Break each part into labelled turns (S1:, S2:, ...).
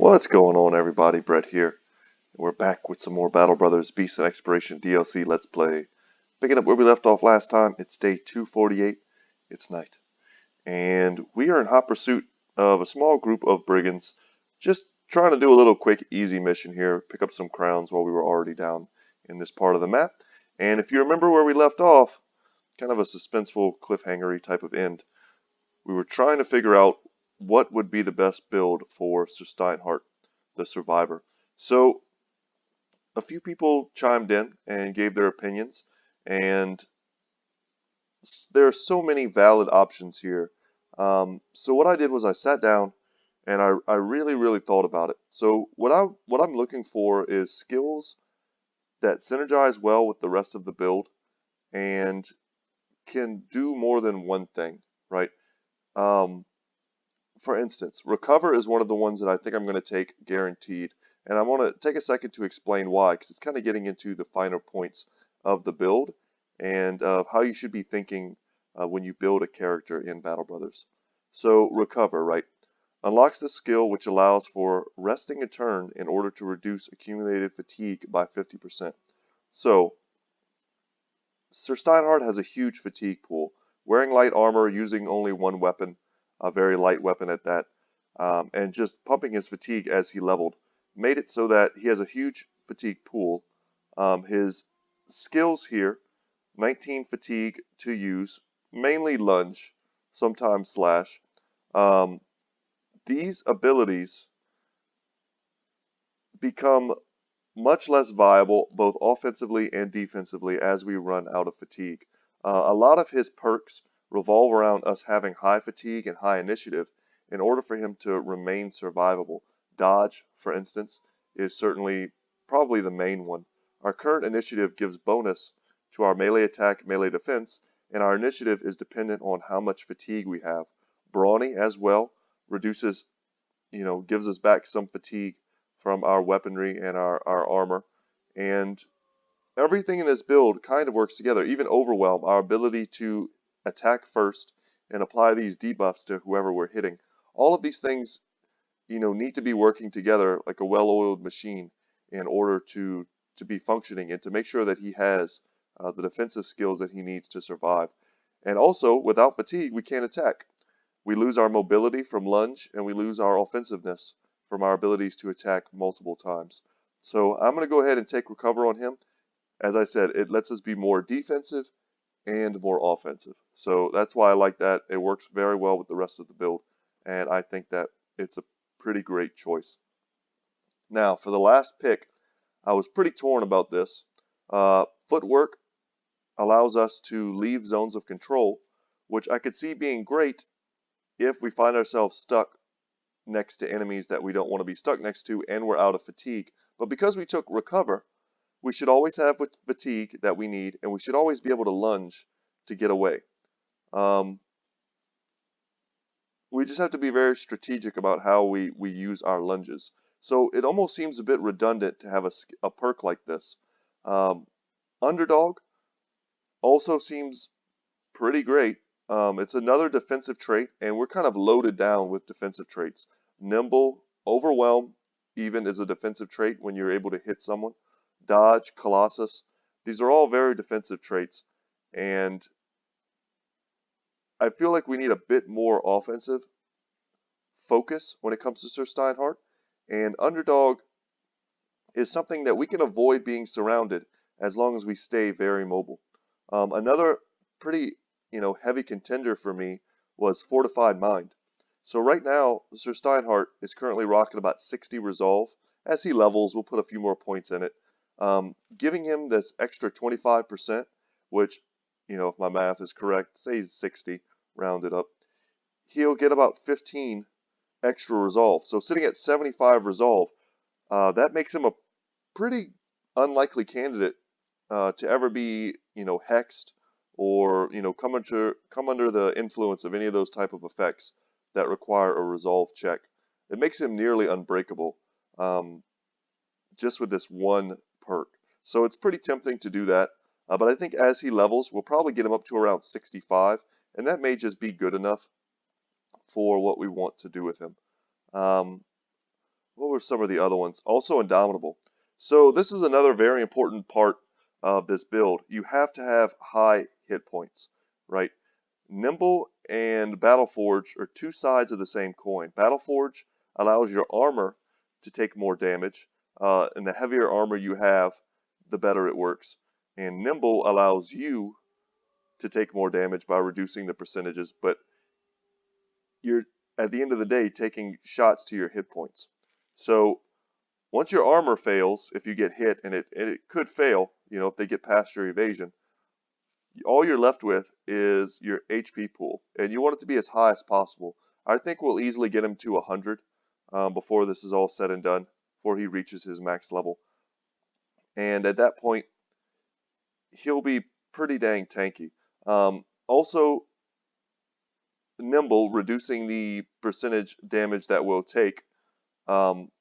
S1: What's going on, everybody? Brett here. We're back with some more Battle Brothers Beast and Exploration DLC Let's Play. Picking up where we left off last time, it's day 248. It's night. And we are in hot pursuit of a small group of brigands. Just trying to do a little quick, easy mission here. Pick up some crowns while we were already down in this part of the map. And if you remember where we left off, kind of a suspenseful, cliffhangery type of end. We were trying to figure out what would be the best build for Sir Steinhardt, the survivor. So a few people chimed in and gave their opinions, and there are so many valid options here. So what I did was I sat down and I really thought about it. So what I'm looking for is skills that synergize well with the rest of the build and can do more than one thing, right? For instance, Recover is one of the ones that I think I'm going to take guaranteed. And I want to take a second to explain why, because it's kind of getting into the finer points of the build and of how you should be thinking when you build a character in Battle Brothers. So Recover, right? Unlocks the skill which allows for resting a turn in order to reduce accumulated fatigue by 50%. So, Sir Steinhardt has a huge fatigue pool. Wearing light armor, using only one weapon, a very light weapon at that, and just pumping his fatigue as he leveled, made it so that he has a huge fatigue pool. His skills here, 19 fatigue to use, mainly lunge, sometimes slash. These abilities become much less viable both offensively and defensively as we run out of fatigue. A lot of his perks revolve around us having high fatigue and high initiative in order for him to remain survivable. Dodge, for instance, is certainly probably the main one. Our current initiative gives bonus to our melee attack, melee defense, and our initiative is dependent on how much fatigue we have. Brawny as well reduces, gives us back some fatigue from our weaponry and our armor. And everything in this build kind of works together. Even Overwhelm, our ability to attack first and apply these debuffs to whoever we're hitting. All of these things, need to be working together like a well-oiled machine in order to be functioning and to make sure that he has the defensive skills that he needs to survive. And also, without fatigue, we can't attack. We lose our mobility from lunge, and we lose our offensiveness from our abilities to attack multiple times. So I'm going to go ahead and take Recover on him. As I said, it lets us be more defensive and more offensive. So that's why I like that. It works very well with the rest of the build, and I think that it's a pretty great choice. Now, for the last pick, I was pretty torn about this. Footwork allows us to leave zones of control, which I could see being great if we find ourselves stuck next to enemies that we don't want to be stuck next to and we're out of fatigue. But because we took Recover, we should always have fatigue that we need, and we should always be able to lunge to get away. We just have to be very strategic about how we use our lunges. So it almost seems a bit redundant to have a perk like this. Underdog also seems pretty great. It's another defensive trait, and we're kind of loaded down with defensive traits. Nimble, Overwhelm even is a defensive trait when you're able to hit someone. Dodge, Colossus, these are all very defensive traits, and I feel like we need a bit more offensive focus when it comes to Sir Steinhardt, and Underdog is something that we can avoid being surrounded as long as we stay very mobile. Another pretty heavy contender for me was Fortified Mind. So right now, Sir Steinhardt is currently rocking about 60 resolve. As he levels, we'll put a few more points in it. Giving him this extra 25%, which, if my math is correct, say he's 60, rounded up, he'll get about 15 extra resolve. So sitting at 75 resolve, that makes him a pretty unlikely candidate to ever be, hexed or come under the influence of any of those type of effects that require a resolve check. It makes him nearly unbreakable just with this one perk. So it's pretty tempting to do that, but I think as he levels, we'll probably get him up to around 65, and that may just be good enough for what we want to do with him. what were some of the other ones? Also Indomitable. So this is another very important part of this build. You have to have high hit points, right? Nimble and Battleforge are two sides of the same coin. Battleforge allows your armor to take more damage, and the heavier armor you have, the better it works. And Nimble allows you to take more damage by reducing the percentages, but you're, at the end of the day, taking shots to your hit points. So once your armor fails, if you get hit, and it could fail, if they get past your evasion, all you're left with is your HP pool, and you want it to be as high as possible. I think we'll easily get him to 100 before this is all said and done, before he reaches his max level. And at that point, he'll be pretty dang tanky. Also, Nimble, reducing the percentage damage that we'll take,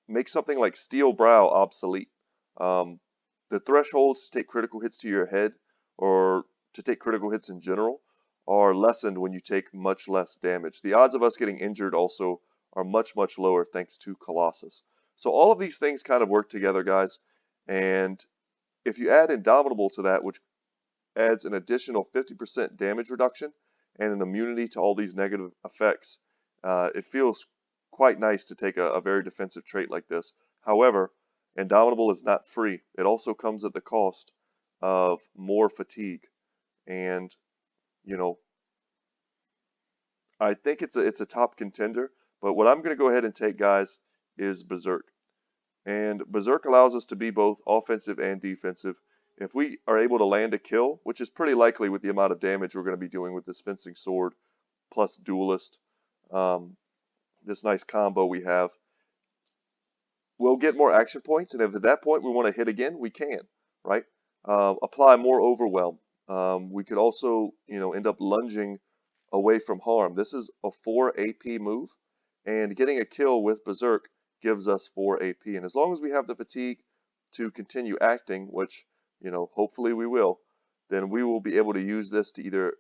S1: makes something like Steel Brow obsolete. The thresholds to take critical hits to your head, or to take critical hits in general, are lessened when you take much less damage. The odds of us getting injured also are much, much lower thanks to Colossus. So all of these things kind of work together, guys, and if you add Indomitable to that, which adds an additional 50% damage reduction and an immunity to all these negative effects, it feels quite nice to take a very defensive trait like this. However, Indomitable is not free. It also comes at the cost of more fatigue. And, I think it's a top contender, but what I'm going to go ahead and take, guys, is Berserk. And Berserk allows us to be both offensive and defensive. If we are able to land a kill, which is pretty likely with the amount of damage we're going to be doing with this Fencing Sword plus Duelist, this nice combo we have, we'll get more action points, and if at that point we want to hit again, we can, right? Apply more Overwhelm. We could also, end up lunging away from harm. This is a 4 AP move, and getting a kill with Berserk gives us 4 AP. And as long as we have the fatigue to continue acting, which, hopefully we will, then we will be able to use this to either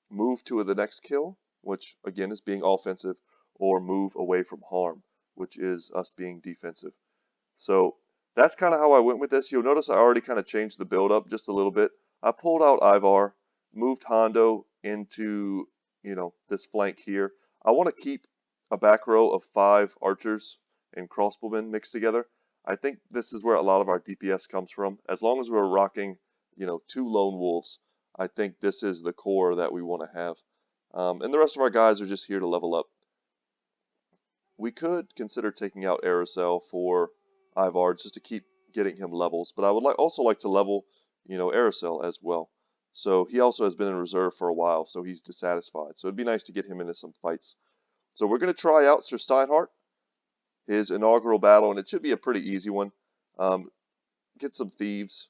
S1: move to the next kill, which again is being offensive, or move away from harm, which is us being defensive. So that's kind of how I went with this. You'll notice I already kind of changed the build up just a little bit. I pulled out Ivar, moved Hondo into, this flank here. I want to keep a back row of 5 archers and crossbowmen mixed together. I think this is where a lot of our DPS comes from. As long as we're rocking, 2 lone wolves, I think this is the core that we want to have. And the rest of our guys are just here to level up. We could consider taking out Aerosel for Ivar just to keep getting him levels, but I would also like to level, Aerosel as well. So he also has been in reserve for a while, so he's dissatisfied. So it'd be nice to get him into some fights. So we're going to try out Sir Steinhardt, his inaugural battle, and it should be a pretty easy one. Get some thieves,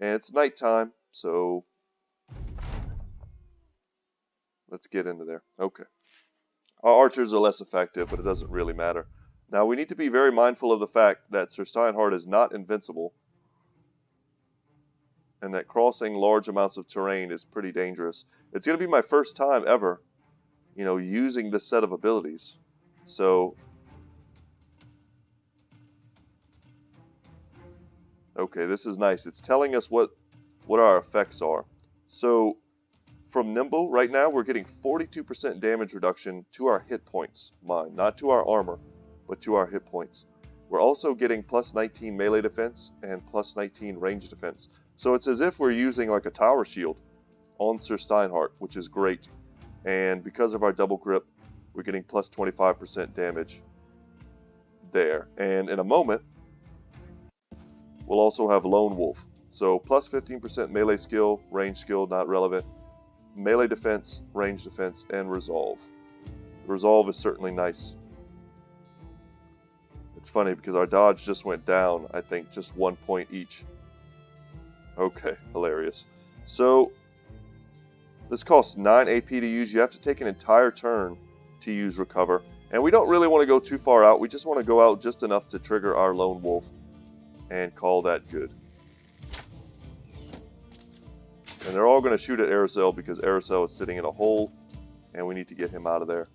S1: and it's nighttime, so let's get into there. Okay. Our archers are less effective, but it doesn't really matter. Now we need to be very mindful of the fact that Sir Steinhardt is not invincible, and that crossing large amounts of terrain is pretty dangerous. It's going to be my first time ever, using this set of abilities. So, okay, this is nice. It's telling us what our effects are. So, from Nimble, right now we're getting 42% damage reduction to our hit points, not to our armor, but to our hit points. We're also getting plus 19 melee defense and plus 19 range defense. So it's as if we're using like a tower shield on Sir Steinhardt, which is great. And because of our double grip, we're getting plus 25% damage there. And in a moment, we'll also have Lone Wolf. So plus 15% melee skill, range skill, not relevant, melee defense, range defense, and resolve. Resolve is certainly nice. It's funny because our dodge just went down, I think, just 1 point each. Okay, hilarious. So, this costs 9 AP to use. You have to take an entire turn to use Recover. And we don't really want to go too far out. We just want to go out just enough to trigger our Lone Wolf and call that good. And they're all going to shoot at Aerosel because Aerosel is sitting in a hole and we need to get him out of there.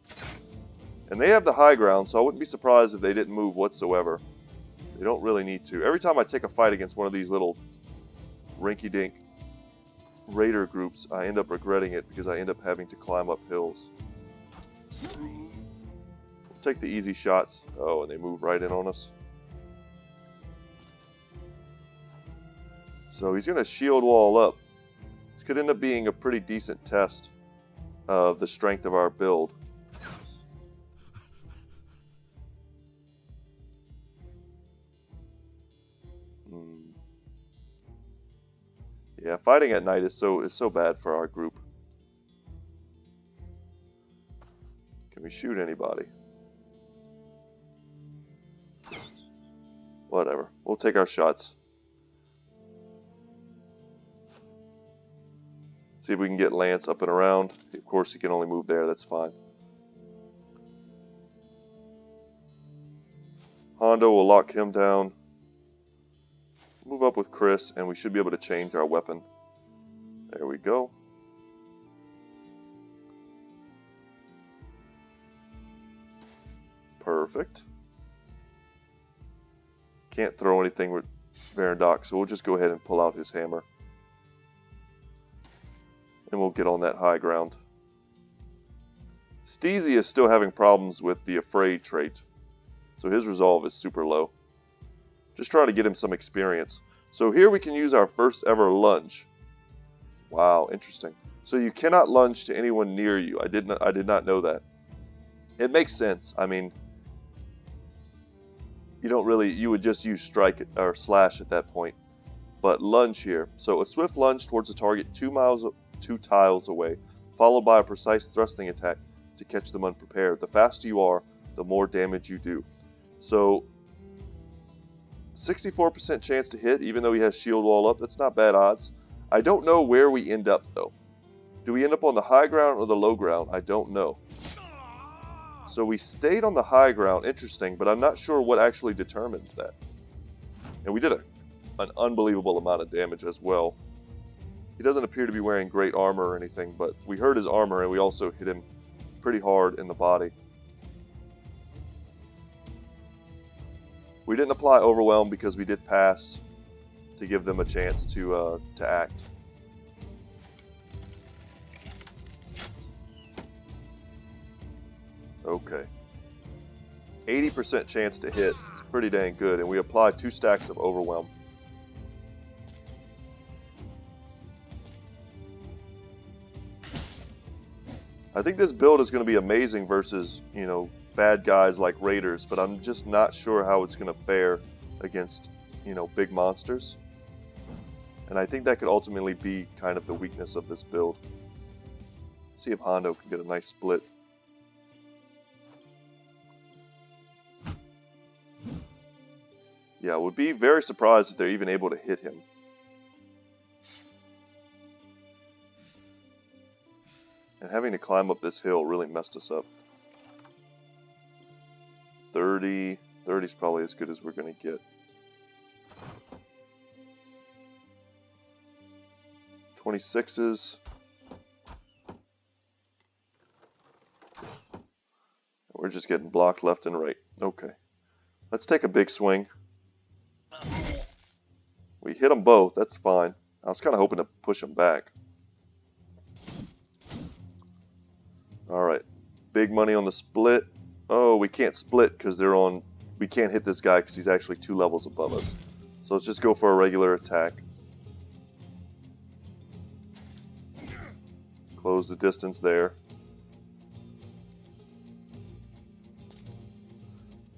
S1: And they have the high ground, so I wouldn't be surprised if they didn't move whatsoever. They don't really need to. Every time I take a fight against one of these little rinky-dink raider groups, I end up regretting it because I end up having to climb up hills. We'll take the easy shots. Oh, and they move right in on us. So he's going to shield wall up. This could end up being a pretty decent test of the strength of our build. Yeah, fighting at night is so bad for our group. Can we shoot anybody? Whatever. We'll take our shots. See if we can get Lance up and around. Of course, he can only move there. That's fine. Hondo will lock him down. Move up with Chris, and we should be able to change our weapon. There we go. Perfect. Can't throw anything with Varandak, so we'll just go ahead and pull out his hammer. And we'll get on that high ground. Steezy is still having problems with the Afraid trait, so his resolve is super low. Just trying to get him some experience. So here we can use our first ever lunge. Wow, interesting. So you cannot lunge to anyone near you. I did not know that. It makes sense. I mean, you would just use strike or slash at that point. But lunge here. So a swift lunge towards the target 2 tiles away, followed by a precise thrusting attack to catch them unprepared. The faster you are, the more damage you do. So 64% chance to hit, even though he has shield wall up. That's not bad odds. I don't know where we end up, though. Do we end up on the high ground or the low ground? I don't know. So we stayed on the high ground. Interesting, but I'm not sure what actually determines that. And we did an unbelievable amount of damage as well. He doesn't appear to be wearing great armor or anything, but we hurt his armor and we also hit him pretty hard in the body. We didn't apply Overwhelm because we did pass to give them a chance to act. Okay. 80% chance to hit. It's pretty dang good, and we applied 2 stacks of Overwhelm. I think this build is going to be amazing versus, bad guys like raiders, but I'm just not sure how it's going to fare against, big monsters. And I think that could ultimately be kind of the weakness of this build. See if Hondo can get a nice split. Yeah, I would be very surprised if they're even able to hit him. And having to climb up this hill really messed us up. 30 is probably as good as we're going to get. 26s. We're just getting blocked left and right. Okay. Let's take a big swing. We hit them both. That's fine. I was kind of hoping to push them back. Alright. Big money on the split. Oh, we can't split because they're on... We can't hit this guy because he's actually 2 levels above us. So let's just go for a regular attack. Close the distance there.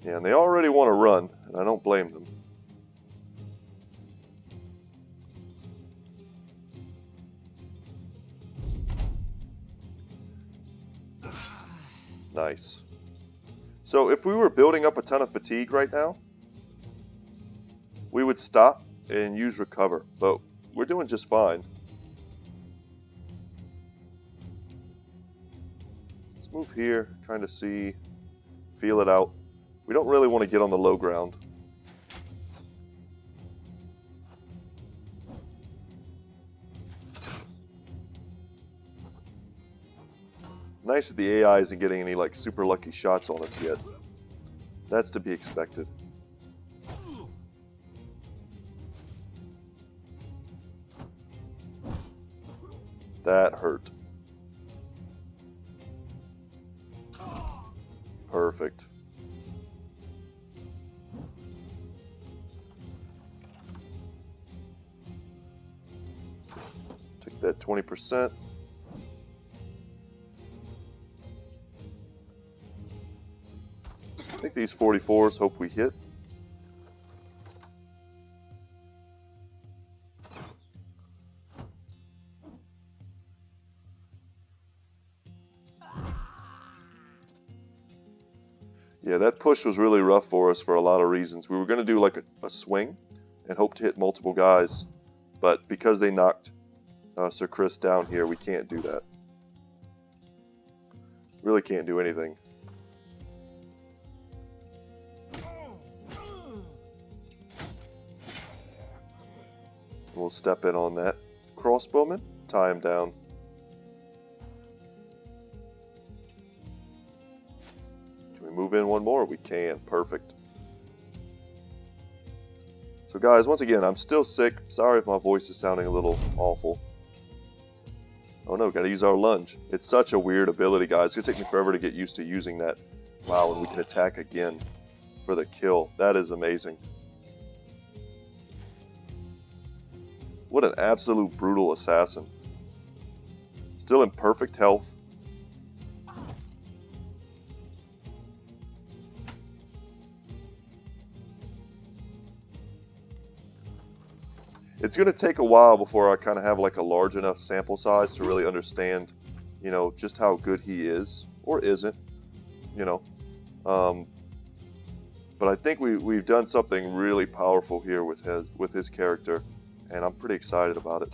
S1: Yeah, and they already want to run, and I don't blame them. Nice. So if we were building up a ton of fatigue right now, we would stop and use recover, but we're doing just fine. Let's move here, kind of see, feel it out. We don't really want to get on the low ground. Nice that the AI isn't getting any like super lucky shots on us yet. That's to be expected. That hurt. Perfect. Take that 20%. Take these 44s, hope we hit. Yeah, that push was really rough for us for a lot of reasons. We were going to do like a swing and hope to hit multiple guys, but because they knocked Sir Chris down here, we can't do that. Really can't do anything. We'll step in on that. Crossbowman, tie him down. Can we move in one more? We can. Perfect. So guys, once again, I'm still sick. Sorry if my voice is sounding a little awful. Oh no, gotta use our lunge. It's such a weird ability, guys. It's gonna take me forever to get used to using that. Wow, and we can attack again for the kill. That is amazing. What an absolute brutal assassin. Still in perfect health. It's going to take a while before I kind of have like a large enough sample size to really understand, you know, just how good he is or isn't, you know. But I think we've done something really powerful here with his character, and I'm pretty excited about it.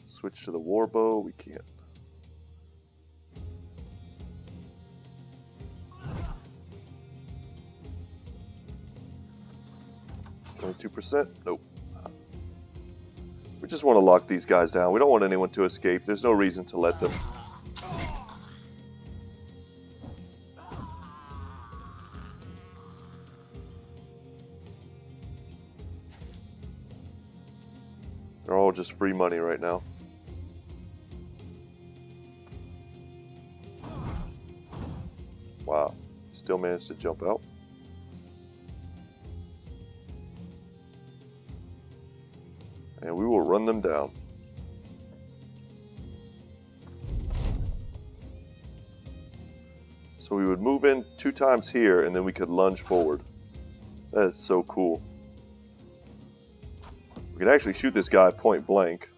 S1: Switch to the warbow. We can't. 22%? Nope. We just want to lock these guys down. We don't want anyone to escape. There's no reason to let them. They're all just free money right now. Wow. Still managed to jump out. And we will run them down. So we would move in 2 times here, and then we could lunge forward. That is so cool. We can actually shoot this guy point blank.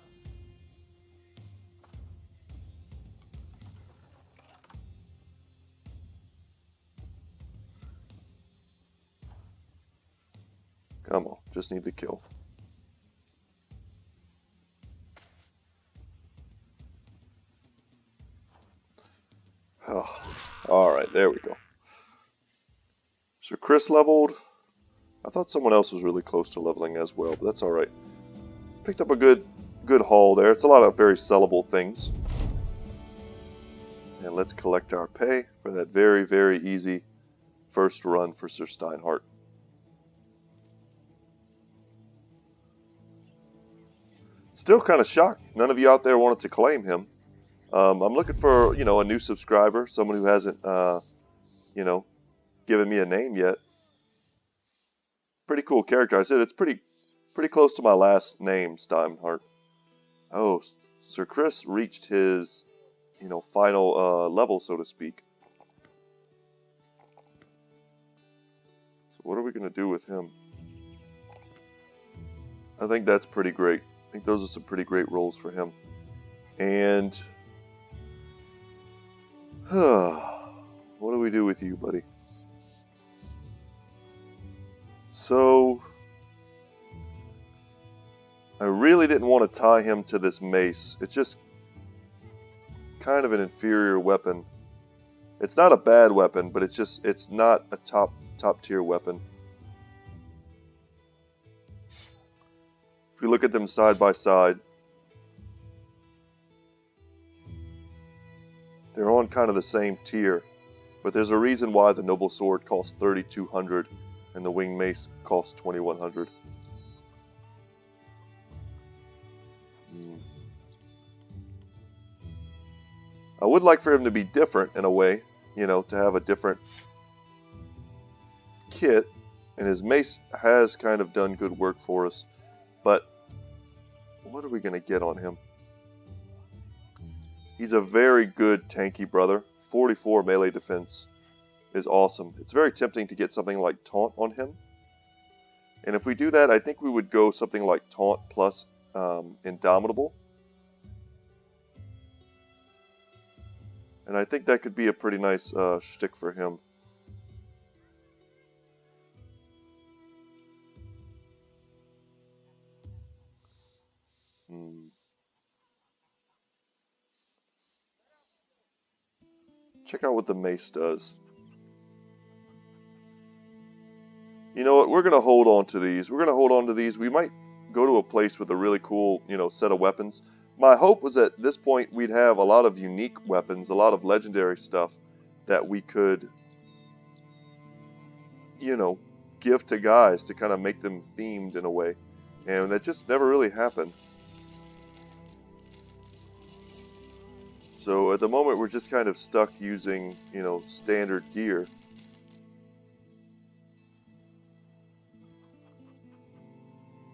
S1: Come on, just need the kill. Oh, alright, there we go. So Chris leveled. I thought someone else was really close to leveling as well, but that's alright. Picked up a good haul there. It's a lot of very sellable things. And let's collect our pay for that very, very easy first run for Sir Steinhardt. Still kind of shocked none of you out there wanted to claim him. I'm looking for, you know, a new subscriber, someone who hasn't, you know, given me a name yet. Pretty cool character. I said it's pretty close to my last name, Steinhardt. Oh, Sir Chris reached his, you know, final level, so to speak. So what are we going to do with him? I think that's pretty great. I think those are some pretty great roles for him. And what do we do with you, buddy? So I really didn't want to tie him to this mace. It's just kind of an inferior weapon. It's not a bad weapon, but it's not a top tier weapon. If we look at them side by side, they're on kind of the same tier, but there's a reason why the Noble Sword costs 3,200 and the Winged Mace costs 2,100. I would like for him to be different in a way, you know, to have a different kit, and his mace has kind of done good work for us, but what are we going to get on him? He's a very good tanky brother. 44 melee defense is awesome. It's very tempting to get something like Taunt on him, and if we do that, I think we would go something like Taunt plus Indomitable. And I think that could be a pretty nice shtick for him. Check out what the mace does. You know what? We're going to hold on to these. We're going to hold on to these. We might go to a place with a really cool, you know, set of weapons. My hope was at this point we'd have a lot of unique weapons, a lot of legendary stuff that we could, you know, give to guys to kind of make them themed in a way. And that just never really happened. So at the moment we're just kind of stuck using, you know, standard gear.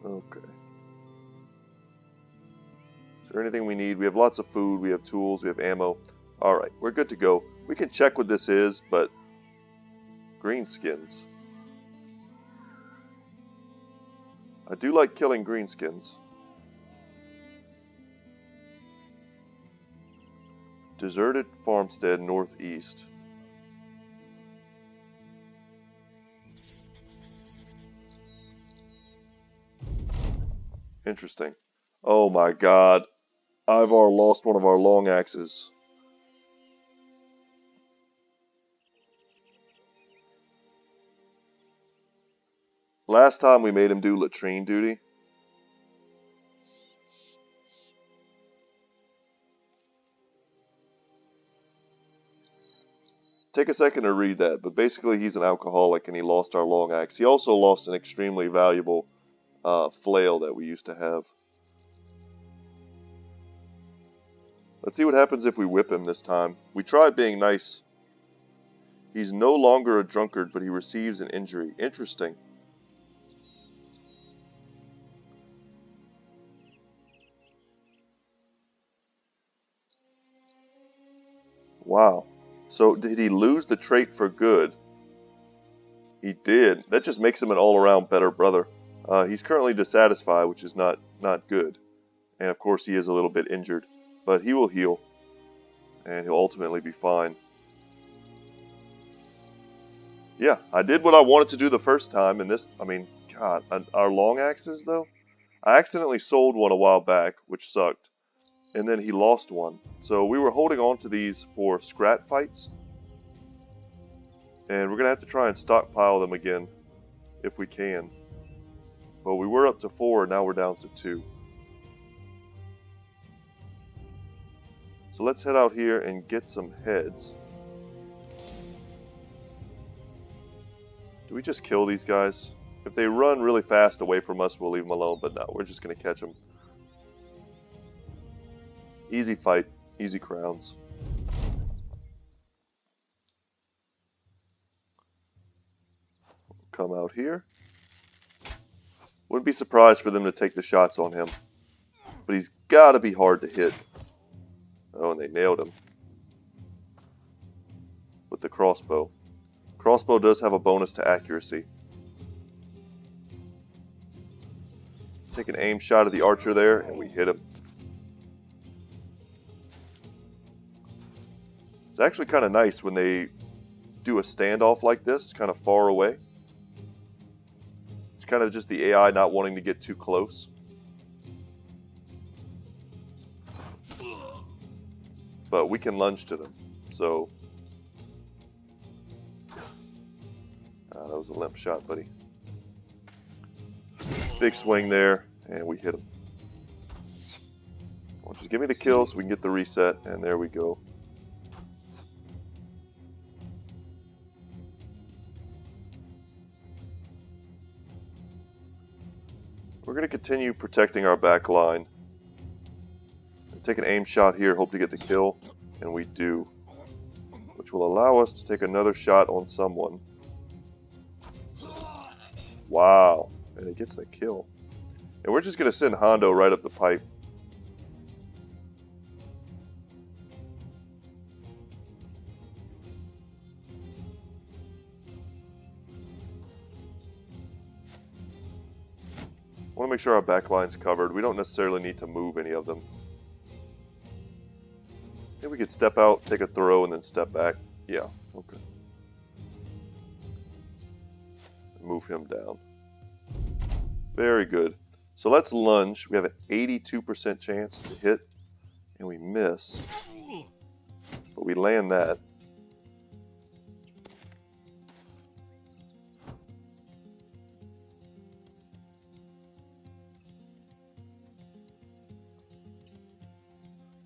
S1: Okay. Is there anything we need? We have lots of food, we have tools, we have ammo. Alright, we're good to go. We can check what this is, but greenskins. I do like killing greenskins. Deserted farmstead northeast. Interesting. Oh my god. Ivar lost one of our long axes. Last time we made him do latrine duty. Take a second to read that, but basically he's an alcoholic and he lost our long axe. He also lost an extremely valuable flail that we used to have. Let's see what happens if we whip him this time. We tried being nice. He's no longer a drunkard, but he receives an injury. Interesting. Wow. So did he lose the trait for good? He did. That just makes him an all-around better brother. He's currently dissatisfied, which is not good. And of course he is a little bit injured. But he will heal. And he'll ultimately be fine. Yeah, I did what I wanted to do the first time. And this, I mean, God, our long axes though? I accidentally sold one a while back, which sucked. And then he lost one. So we were holding on to these for scrat fights. And we're going to have to try and stockpile them again, if we can. But we were up to 4, now we're down to 2. So let's head out here and get some heads. Do we just kill these guys? If they run really fast away from us, we'll leave them alone. But no, we're just going to catch them. Easy fight, easy crowns. Come out here. Wouldn't be surprised for them to take the shots on him. But he's got to be hard to hit. Oh, and they nailed him. With the crossbow. Crossbow does have a bonus to accuracy. Take an aim shot at the archer there, and we hit him. It's actually kind of nice when they do a standoff like this, kind of far away. It's kind of just the AI not wanting to get too close. But we can lunge to them, so... that was a limp shot, buddy. Big swing there. And we hit him. Well, just give me the kill so we can get the reset, and there we go. We're going to continue protecting our back line. Take an aim shot here, hope to get the kill, and we do. Which will allow us to take another shot on someone. Wow, and it gets the kill. And we're just going to send Hondo right up the pipe. I want to make sure our back line's covered. We don't necessarily need to move any of them. Maybe we could step out, take a throw, and then step back. Yeah, okay. Move him down. Very good. So let's lunge. We have an 82% chance to hit, and we miss. But we land that.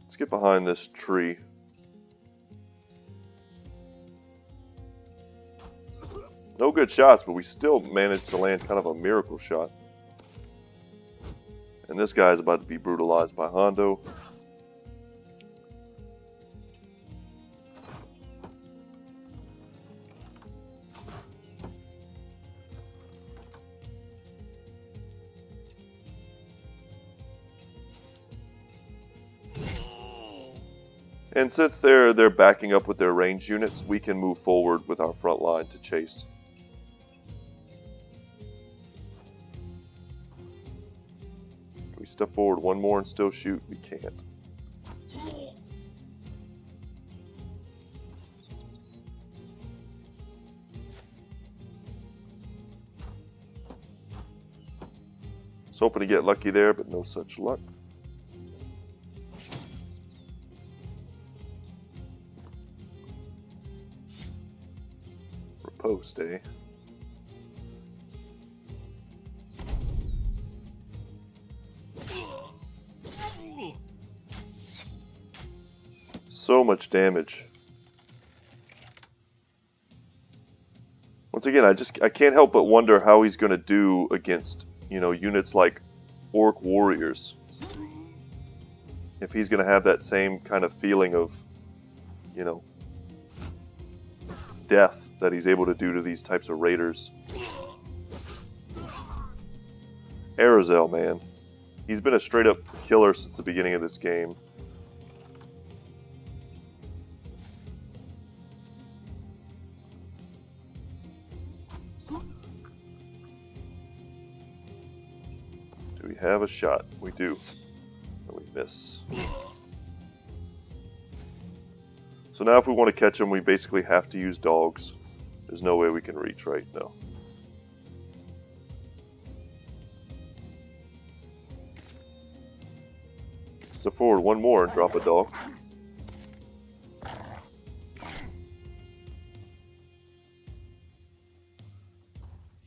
S1: Let's get behind this tree. No good shots, but we still managed to land kind of a miracle shot. And this guy is about to be brutalized by Hondo. And since they're backing up with their ranged units, we can move forward with our front line to chase. Can we step forward one more and still shoot? We can't. Was hoping to get lucky there, but no such luck. Post, eh? So much damage. Once again, I can't help but wonder how he's going to do against, you know, units like Orc Warriors. If he's going to have that same kind of feeling of, you know, death that he's able to do to these types of raiders. Azazel, man. He's been a straight up killer since the beginning of this game. Do we have a shot? We do. And we miss. So now if we want to catch them, we basically have to use dogs. There's no way we can reach right now. Step forward one more and drop a dog.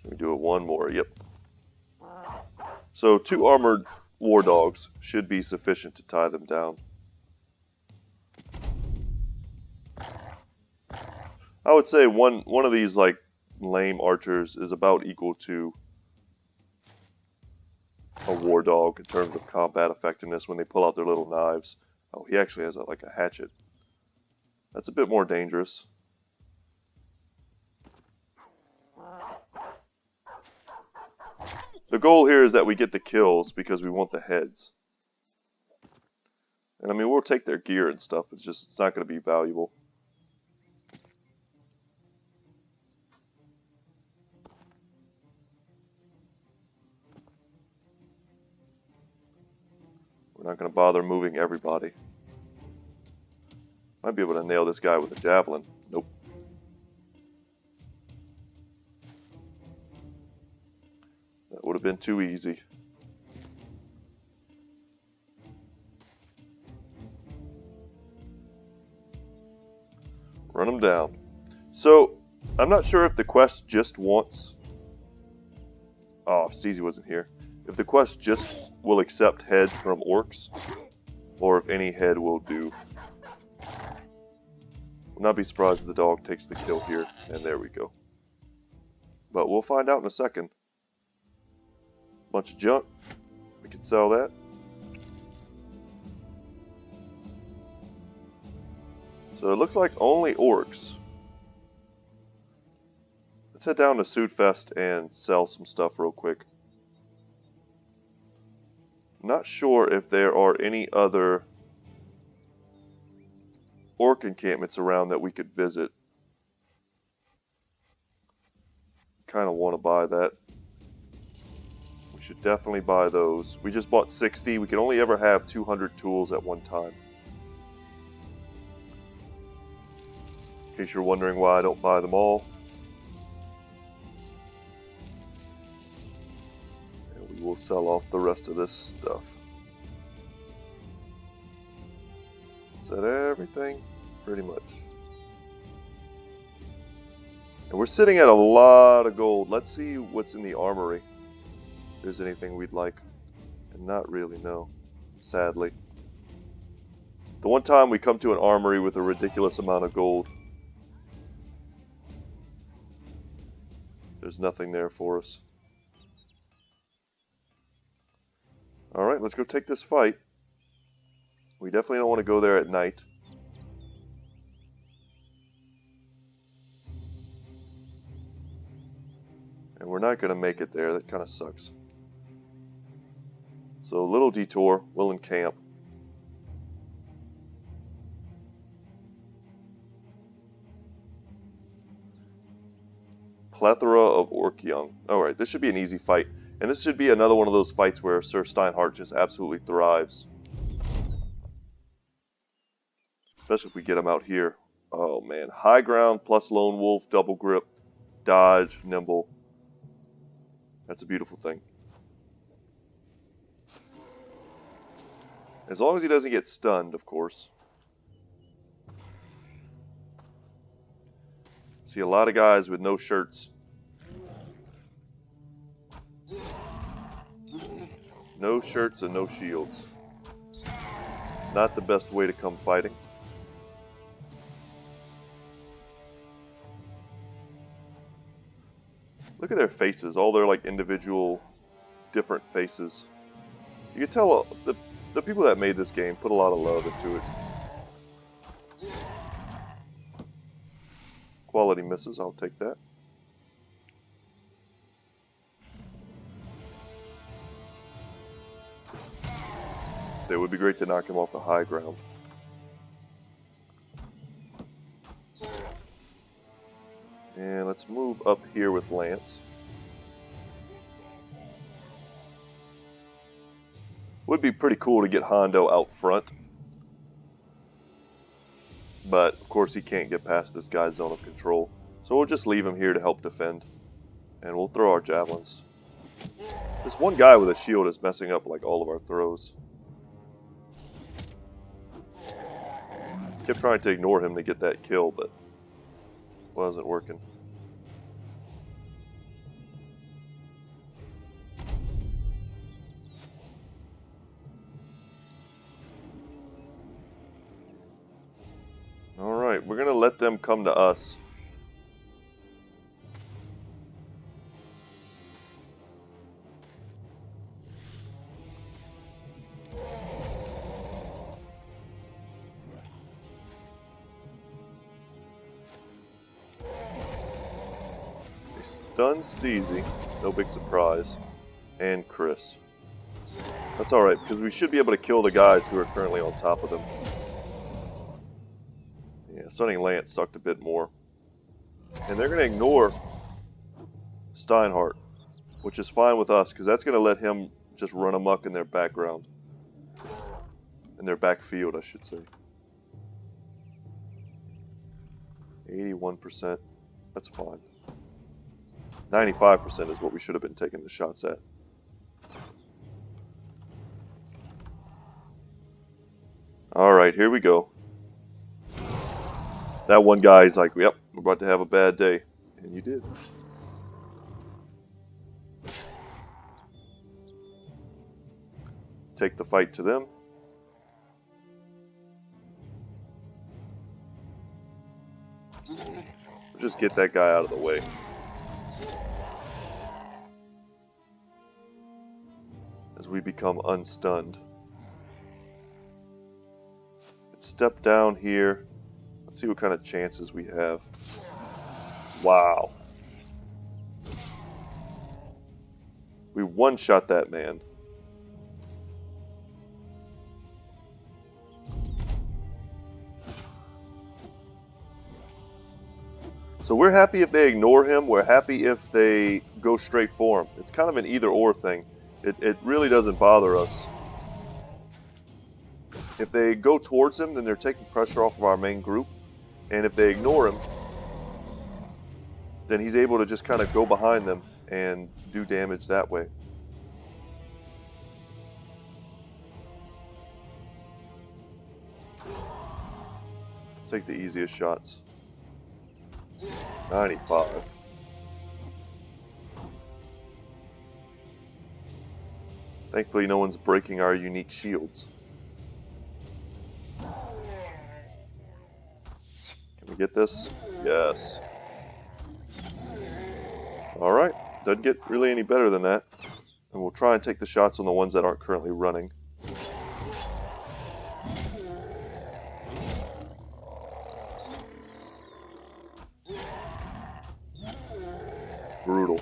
S1: Can we do it one more? Yep. So 2 armored war dogs should be sufficient to tie them down. I would say one of these like lame archers is about equal to a war dog in terms of combat effectiveness when they pull out their little knives. Oh, he actually has like a hatchet. That's a bit more dangerous. The goal here is that we get the kills because we want the heads. And I mean, we'll take their gear and stuff, it's not going to be valuable. We're not going to bother moving everybody. Might be able to nail this guy with a javelin. Nope. That would have been too easy. Run him down. So, I'm not sure if the quest just once... Oh, if Steezy wasn't here. if the quest just will accept heads from orcs, or if any head will do. Will not be surprised if the dog takes the kill here, and there we go. But we'll find out in a second. Bunch of junk. We can sell that. So it looks like only orcs. Let's head down to Sudfest and sell some stuff real quick. Not sure if there are any other orc encampments around that we could visit. Kind of want to buy that. We should definitely buy those. We just bought 60. We can only ever have 200 tools at one time. In case you're wondering why I don't buy them all. And we will sell off the rest of this stuff. Is that everything? Pretty much. And we're sitting at a lot of gold. Let's see what's in the armory. If there's anything we'd like. And not really, no. Sadly. The one time we come to an armory with a ridiculous amount of gold, there's nothing there for us. Alright, let's go take this fight. We definitely don't want to go there at night. And we're not going to make it there. That kind of sucks. So, little detour. We'll encamp. Plethora of orc young. Alright, this should be an easy fight. And this should be another one of those fights where Sir Steinhardt just absolutely thrives. Especially if we get him out here. Oh man. High ground plus lone wolf, double grip, dodge, nimble. That's a beautiful thing. As long as he doesn't get stunned, of course. See a lot of guys with no shirts. No shirts and no shields. Not the best way to come fighting. Look at their faces, all their like individual different faces. You can tell the people that made this game put a lot of love into it. Quality misses, I'll take that. So it would be great to knock him off the high ground. And let's move up here with Lance. Would be pretty cool to get Hondo out front. But, of course, he can't get past this guy's zone of control. So we'll just leave him here to help defend. And we'll throw our javelins. This one guy with a shield is messing up like all of our throws. Kept trying to ignore him to get that kill, but wasn't working. Alright, we're going to let them come to us. They stun Steezy, no big surprise, and Chris. That's alright, because we should be able to kill the guys who are currently on top of them. Stunning Lance sucked a bit more. And they're going to ignore Steinhardt, which is fine with us, because that's going to let him just run amok in their background. In their backfield, I should say. 81%. That's fine. 95% is what we should have been taking the shots at. Alright, here we go. That one guy's like, yep, we're about to have a bad day. And you did. take the fight to them. Just get that guy out of the way. As we become unstunned. Let's step down here. Let's see what kind of chances we have. Wow. We one-shot that man. So we're happy if they ignore him. We're happy if they go straight for him. It's kind of an either-or thing. It really doesn't bother us. If they go towards him, then they're taking pressure off of our main group. And if they ignore him, then he's able to just kind of go behind them and do damage that way. Take the easiest shots. 95. Thankfully, no one's breaking our unique shields. Can we get this? Yes. Alright, doesn't get really any better than that. And we'll try and take the shots on the ones that aren't currently running. Brutal.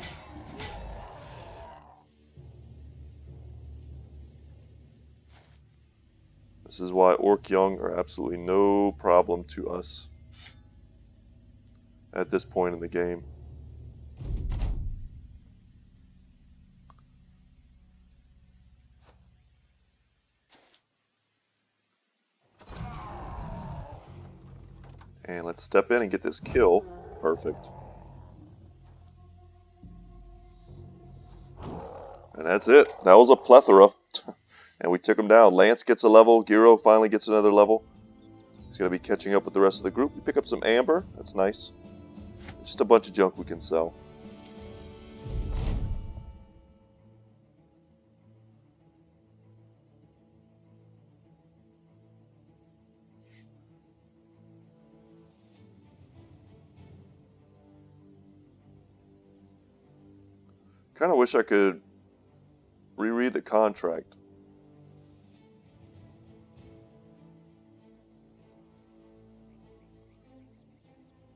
S1: This is why Orc Young are absolutely no problem to us at this point in the game. And let's step in and get this kill. Perfect. And that's it. That was a plethora. And we took him down. Lance gets a level. Giro finally gets another level. He's going to be catching up with the rest of the group. We pick up some amber. That's nice. Just a bunch of junk we can sell. Kind of wish I could reread the contract.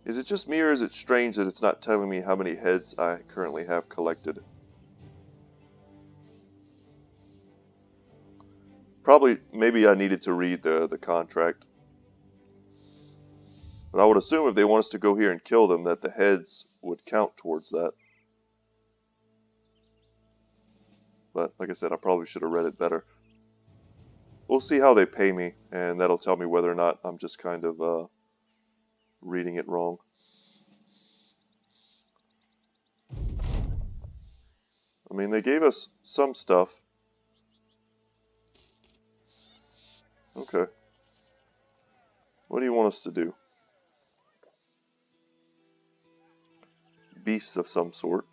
S1: Is it just me, or is it strange that it's not telling me how many heads I currently have collected? Probably, maybe I needed to read the contract. But I would assume if they want us to go here and kill them, that the heads would count towards that. But, like I said, I probably should have read it better. We'll see how they pay me, and that'll tell me whether or not I'm just kind of reading it wrong. I mean, they gave us some stuff. Okay. What do you want us to do? Beasts of some sort.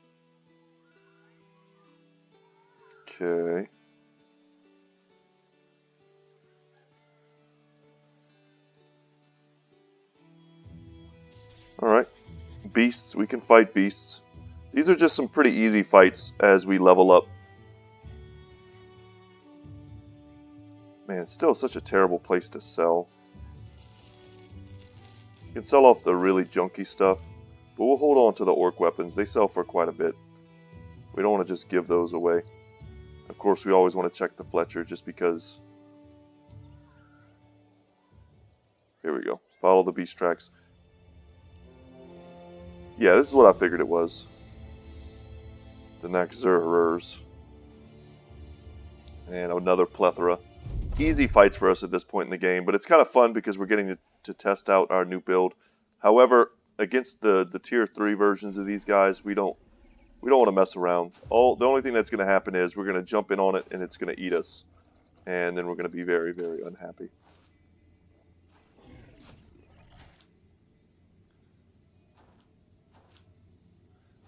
S1: Okay. Alright. Beasts. We can fight beasts. These are just some pretty easy fights as we level up. Man, it's still such a terrible place to sell. You can sell off the really junky stuff, but we'll hold on to the orc weapons. They sell for quite a bit. We don't want to just give those away. Of course, we always want to check the Fletcher just because. Here we go. Follow the beast tracks. Yeah, this is what I figured it was. The Naxxurhurrs. And another plethora. Easy fights for us at this point in the game, but it's kind of fun because we're getting to test out our new build. However, against the tier 3 versions of these guys, we don't want to mess around. The only thing that's going to happen is we're going to jump in on it and it's going to eat us. And then we're going to be very, very unhappy.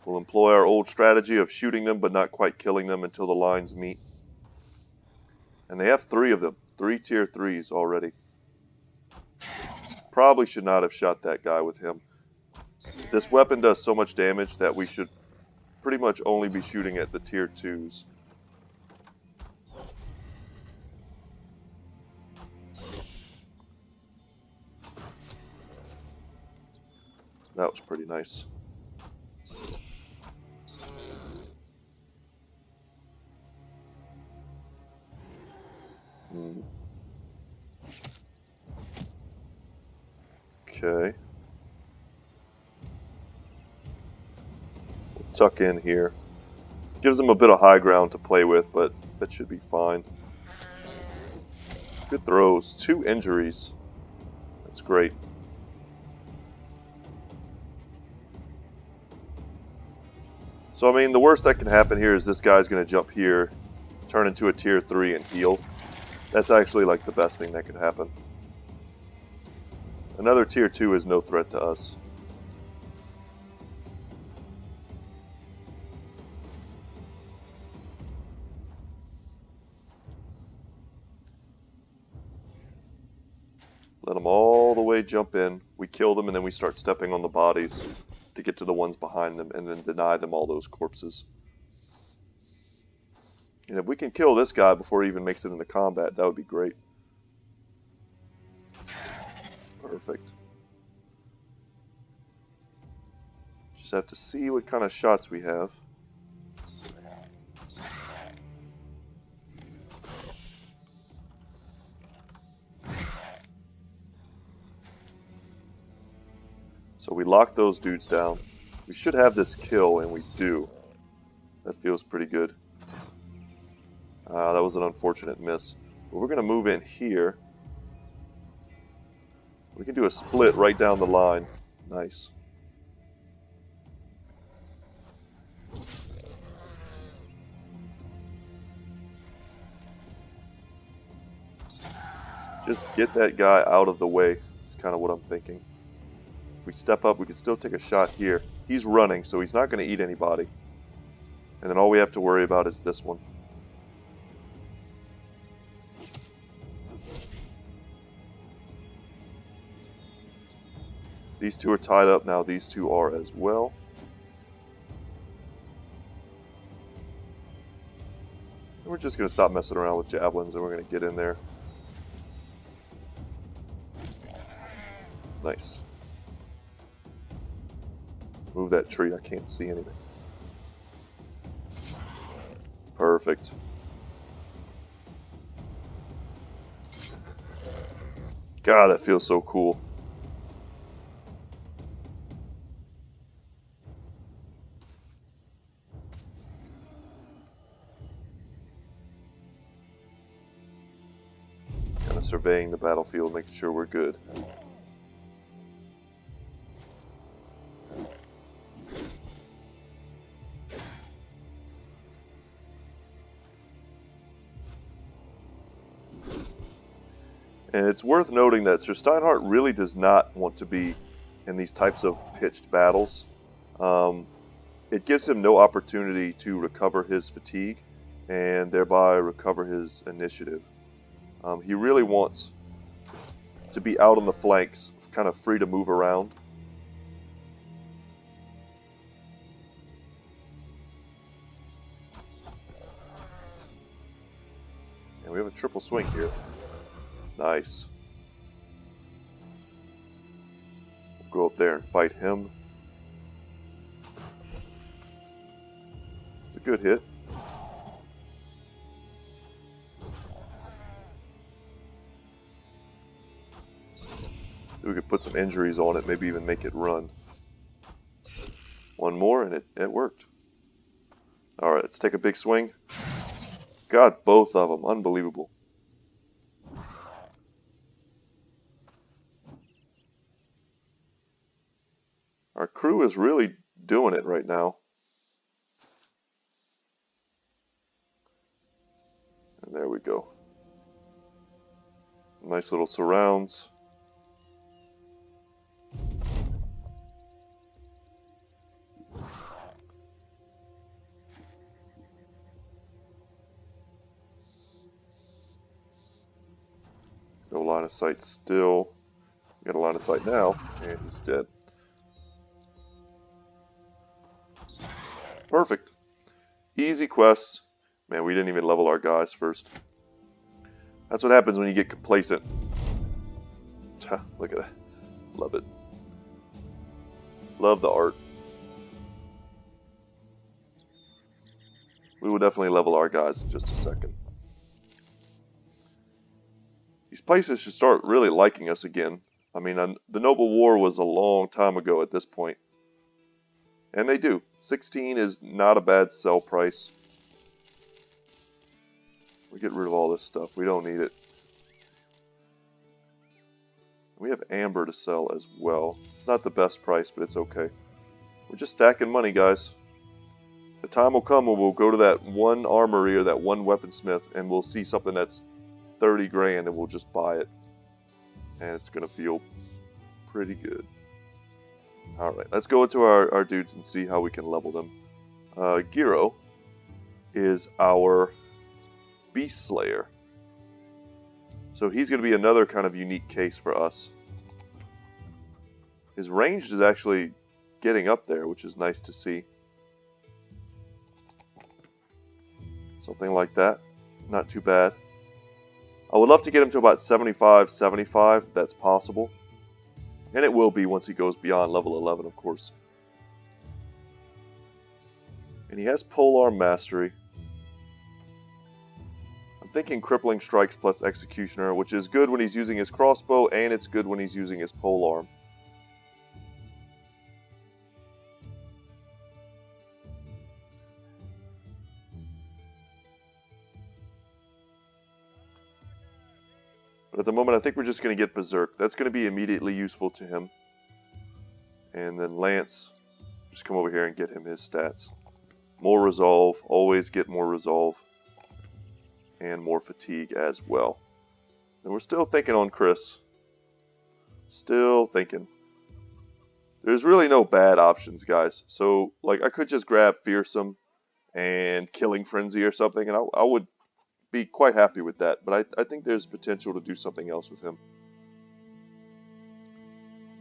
S1: We'll employ our old strategy of shooting them but not quite killing them until the lines meet. And they have 3 of them. 3 tier 3s already. Probably should not have shot that guy with him. This weapon does so much damage that we should pretty much only be shooting at the tier 2s. That was pretty nice. Okay. We'll tuck in here. Gives them a bit of high ground to play with, but that should be fine. Good throws. 2 injuries. That's great. So, I mean, the worst that can happen here is this guy's going to jump here, turn into a tier 3 and heal. That's actually like the best thing that could happen. Another tier 2 is no threat to us. Let them all the way jump in. We kill them and then we start stepping on the bodies to get to the ones behind them and then deny them all those corpses. And if we can kill this guy before he even makes it into combat, that would be great. Perfect. Just have to see what kind of shots we have. So we lock those dudes down. We should have this kill, and we do. That feels pretty good. That was an unfortunate miss. But we're going to move in here. We can do a split right down the line. Nice. Just get that guy out of the way. That's kind of what I'm thinking. If we step up, we can still take a shot here. He's running, so he's not going to eat anybody. And then all we have to worry about is this one. These 2 are tied up now. These 2 are as well. And we're just going to stop messing around with javelins and we're going to get in there. Nice. Move that tree. I can't see anything. Perfect. God, that feels so cool. Kind of surveying the battlefield, making sure we're good. And it's worth noting that Sir Steinhardt really does not want to be in these types of pitched battles. It gives him no opportunity to recover his fatigue and thereby recover his initiative. He really wants to be out on the flanks, kind of free to move around. And we have a triple swing here. Nice. We'll go up there and fight him. It's a good hit. So we could put some injuries on it, maybe even make it run. One more and it worked. Alright, let's take a big swing. Got both of them. Unbelievable. Our crew is really doing it right now. And there we go. Nice little surrounds. No line of sight still. Got a line of sight now, and he's dead. Perfect. Easy quest. Man, we didn't even level our guys first. That's what happens when you get complacent. Look at that. Love it. Love the art. We will definitely level our guys in just a second. These places should start really liking us again. I mean, the Noble War was a long time ago at this point. And they do. 16 is not a bad sell price. We get rid of all this stuff. We don't need it. We have amber to sell as well. It's not the best price, but it's okay. We're just stacking money, guys. The time will come when we'll go to that one armory or that one weaponsmith and we'll see something that's 30 grand and we'll just buy it. And it's going to feel pretty good. Alright, let's go into our dudes and see how we can level them. Giro is our Beast Slayer. So he's going to be another kind of unique case for us. His ranged is actually getting up there, which is nice to see. Something like that. Not too bad. I would love to get him to about 75, 75, if that's possible. And it will be once he goes beyond level 11, of course. And he has Polearm Mastery. I'm thinking Crippling Strikes plus Executioner, which is good when he's using his crossbow, and it's good when he's using his polearm. But at the moment, I think we're just going to get Berserk. That's going to be immediately useful to him. And then Lance, just come over here and get him his stats. More Resolve, always get more Resolve. And more Fatigue as well. And we're still thinking on Chris. Still thinking. There's really no bad options, guys. So, like, I could just grab Fearsome and Killing Frenzy or something, and I would be quite happy with that, but I think there's potential to do something else with him.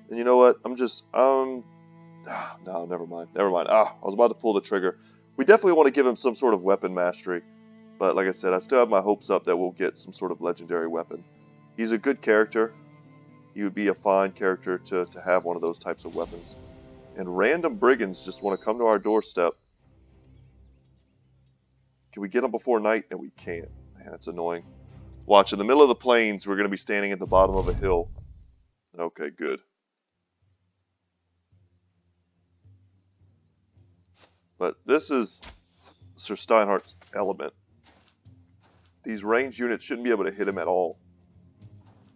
S1: And you know what? No, never mind. I was about to pull the trigger. We definitely want to give him some sort of weapon mastery, but like I said, I still have my hopes up that we'll get some sort of legendary weapon. He's a good character. He would be a fine character to have one of those types of weapons. And random brigands just want to come to our doorstep. Can we get them before night? And we can't. Man, that's annoying. Watch, in the middle of the plains, we're going to be standing at the bottom of a hill. Okay, good. But this is Sir Steinhardt's element. These ranged units shouldn't be able to hit him at all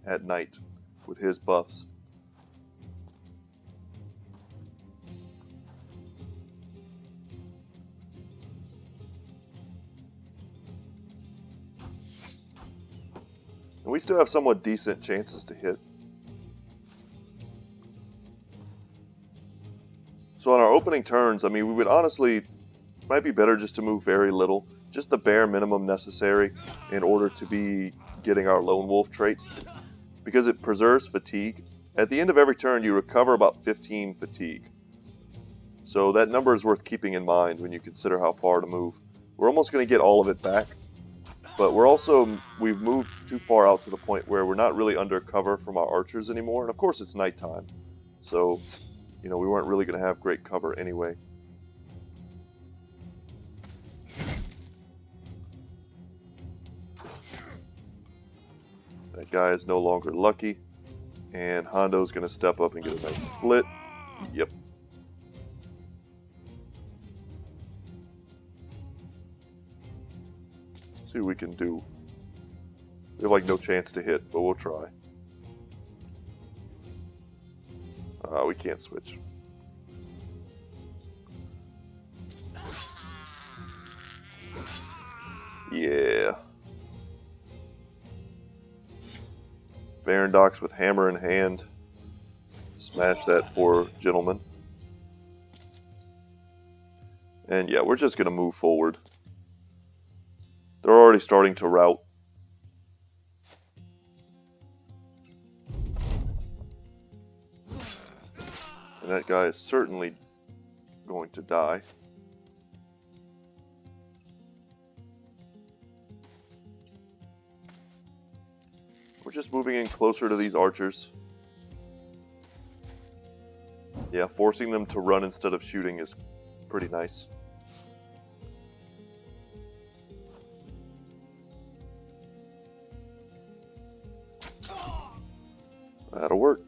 S1: at night with his buffs. And we still have somewhat decent chances to hit. So on our opening turns, I mean, we would honestly, it might be better just to move very little. Just the bare minimum necessary in order to be getting our Lone Wolf trait. Because it preserves fatigue. At the end of every turn, you recover about 15 fatigue. So that number is worth keeping in mind when you consider how far to move. We're almost going to get all of it back. But we've moved too far out to the point where we're not really under cover from our archers anymore. And of course it's nighttime. So, you know, we weren't really going to have great cover anyway. That guy is no longer lucky. And Hondo's going to step up and get a nice split. Yep. See what we can do. We have like no chance to hit, but we'll try. We can't switch. Yeah. Varandox with hammer in hand. Smash that poor gentleman. And yeah, we're just going to move forward. They're already starting to rout. And that guy is certainly going to die. We're just moving in closer to these archers. Yeah, forcing them to run instead of shooting is pretty nice. That'll work.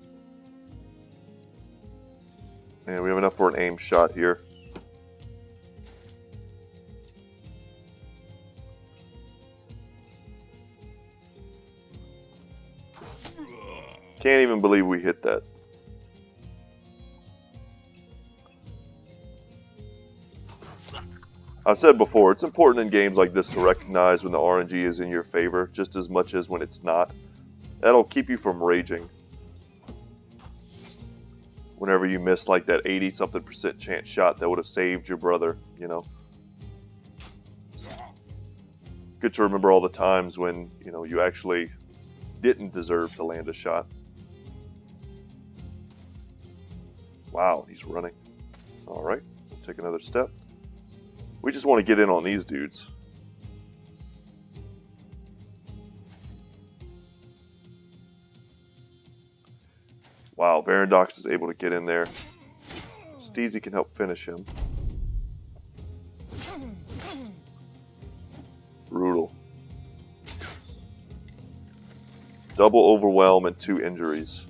S1: And we have enough for an aim shot here. Can't even believe we hit that. I've said before, it's important in games like this to recognize when the RNG is in your favor just as much as when it's not. That'll keep you from raging. Whenever you miss like that 80-something% chance shot that would have saved your brother, you know. Good to remember all the times when, you know, you actually didn't deserve to land a shot. Wow, he's running. Alright, we'll take another step. We just want to get in on these dudes. Wow, Varandox is able to get in there. Steezy can help finish him. Brutal. Double overwhelm and 2 injuries.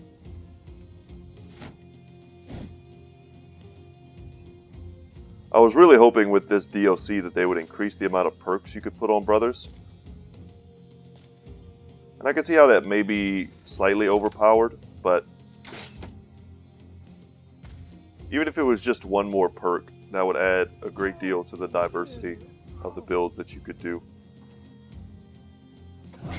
S1: I was really hoping with this DLC that they would increase the amount of perks you could put on brothers. And I can see how that may be slightly overpowered, but even if it was just one more perk, that would add a great deal to the diversity of the builds that you could do. I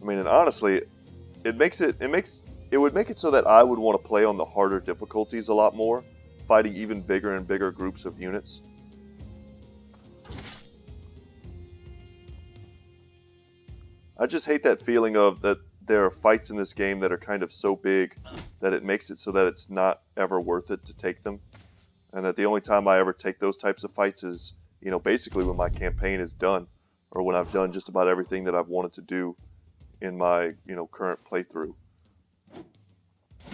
S1: mean, and honestly, it would make it so that I would want to play on the harder difficulties a lot more, fighting even bigger and bigger groups of units. I just hate that feeling of that there are fights in this game that are kind of so big that it makes it so that it's not ever worth it to take them. And that the only time I ever take those types of fights is, you know, basically when my campaign is done, or when I've done just about everything that I've wanted to do in my, you know, current playthrough.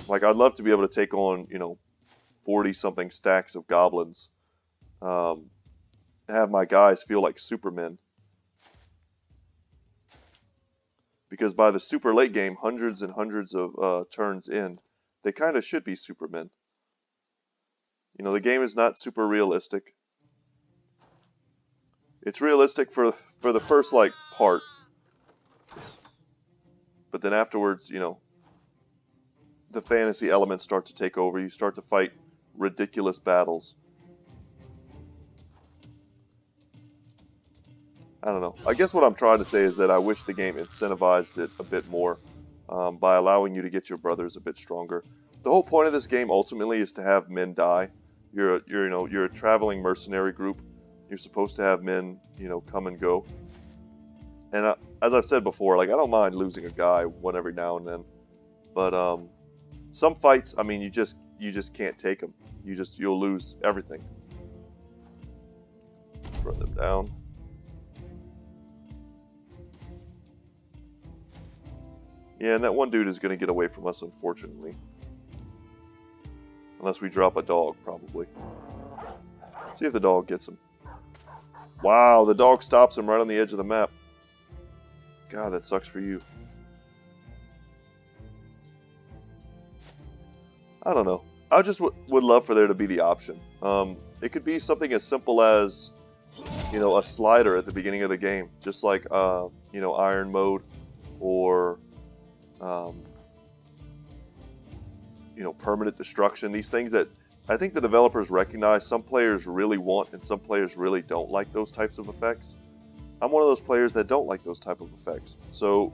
S1: Like, I'd love to be able to take on, you know, 40-something stacks of goblins, have my guys feel like supermen. Because by the super late game, hundreds and hundreds of turns in, they kind of should be supermen. You know, the game is not super realistic. It's realistic for the first, like, part. But then afterwards, you know, the fantasy elements start to take over. You start to fight ridiculous battles. I don't know. I guess what I'm trying to say is that I wish the game incentivized it a bit more by allowing you to get your brothers a bit stronger. The whole point of this game ultimately is to have men die. You're a traveling mercenary group. You're supposed to have men, you know, come and go. And as I've said before, like, I don't mind losing a guy one every now and then, but some fights, I mean, you just can't take them. You'll lose everything. Let's run them down. Yeah, and that one dude is going to get away from us, unfortunately. Unless we drop a dog, probably. See if the dog gets him. Wow, the dog stops him right on the edge of the map. God, that sucks for you. I don't know. I just would love for there to be the option. It could be something as simple as, you know, a slider at the beginning of the game. Just like, you know, iron mode or... you know, permanent destruction. These things that I think the developers recognize some players really want and some players really don't like those types of effects. I'm one of those players that don't like those type of effects. So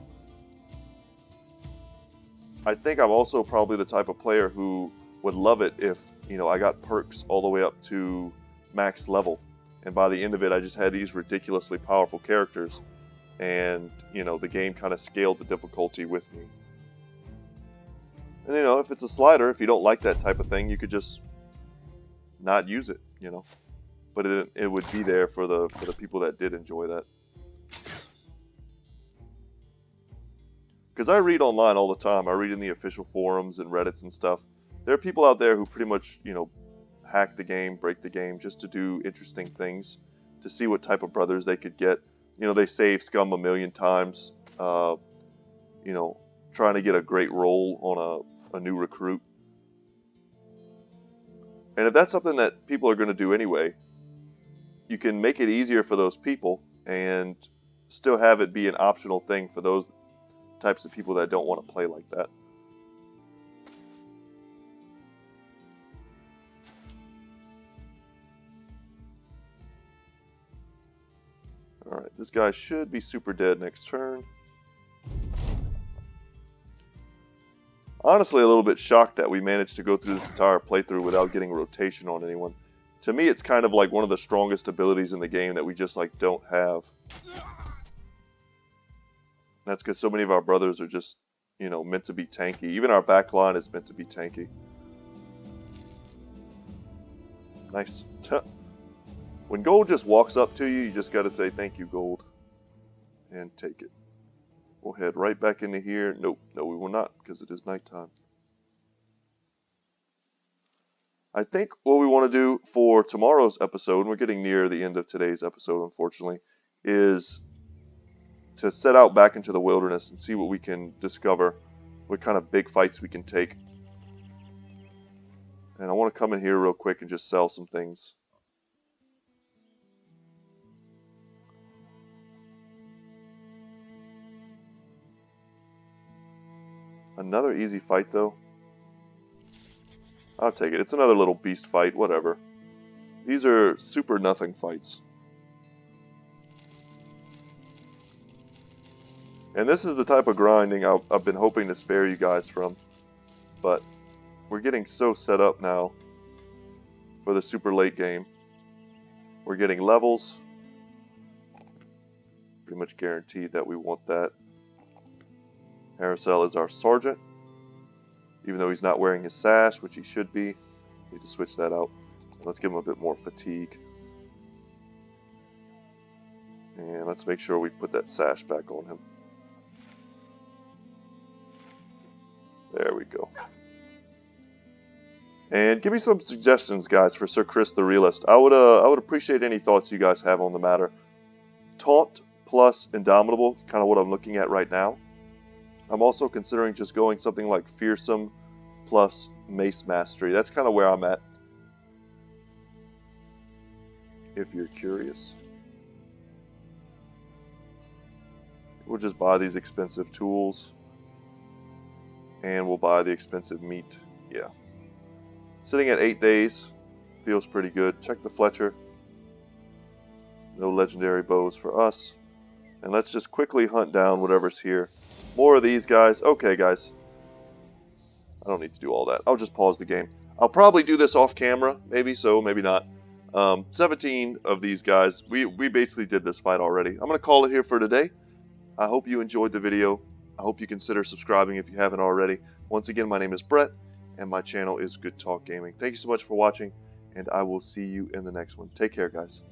S1: I think I'm also probably the type of player who would love it if, you know, I got perks all the way up to max level. And by the end of it, I just had these ridiculously powerful characters. and you know, the game kind of scaled the difficulty with me. And you know, if it's a slider, if you don't like that type of thing, you could just not use it, you know. But it would be there for the people that did enjoy that. Because I read online all the time. I read in the official forums and Reddits and stuff. There are people out there who pretty much, you know, hack the game, break the game, just to do interesting things, to see what type of brothers they could get. You know, they save Scum a million times, you know, trying to get a great roll on a new recruit. And if that's something that people are going to do anyway, you can make it easier for those people and still have it be an optional thing for those types of people that don't want to play like that. Alright, this guy should be super dead next turn. Honestly, a little bit shocked that we managed to go through this entire playthrough without getting rotation on anyone. To me, it's kind of like one of the strongest abilities in the game that we just like don't have. That's because so many of our brothers are just, you know, meant to be tanky. Even our back line is meant to be tanky. Nice. When gold just walks up to you, you just gotta say thank you, gold. And take it. We'll head right back into here. Nope, no we will not, because it is nighttime. I think what we want to do for tomorrow's episode, and we're getting near the end of today's episode, unfortunately, is to set out back into the wilderness and see what we can discover, what kind of big fights we can take. And I want to come in here real quick and just sell some things. Another easy fight, though. I'll take it. It's another little beast fight, whatever. These are super nothing fights. And this is the type of grinding I've been hoping to spare you guys from. But we're getting so set up now for the super late game. We're getting levels. Pretty much guaranteed that we want that. Aracel is our sergeant. Even though he's not wearing his sash, which he should be. Need to switch that out. Let's give him a bit more fatigue. And let's make sure we put that sash back on him. There we go. And give me some suggestions, guys, for Sir Chris the Realist. I would appreciate any thoughts you guys have on the matter. Taunt plus Indomitable is kind of what I'm looking at right now. I'm also considering just going something like Fearsome plus Mace Mastery. That's kind of where I'm at, if you're curious. We'll just buy these expensive tools. And we'll buy the expensive meat. Yeah. Sitting at 8 days. Feels pretty good. Check the Fletcher. No legendary bows for us. And let's just quickly hunt down whatever's here. More of these guys. Okay, guys. I don't need to do all that. I'll just pause the game. I'll probably do this off camera. Maybe so, maybe not. 17 of these guys. We basically did this fight already. I'm going to call it here for today. I hope you enjoyed the video. I hope you consider subscribing if you haven't already. Once again, my name is Brett, and my channel is Good Talk Gaming. Thank you so much for watching, and I will see you in the next one. Take care, guys.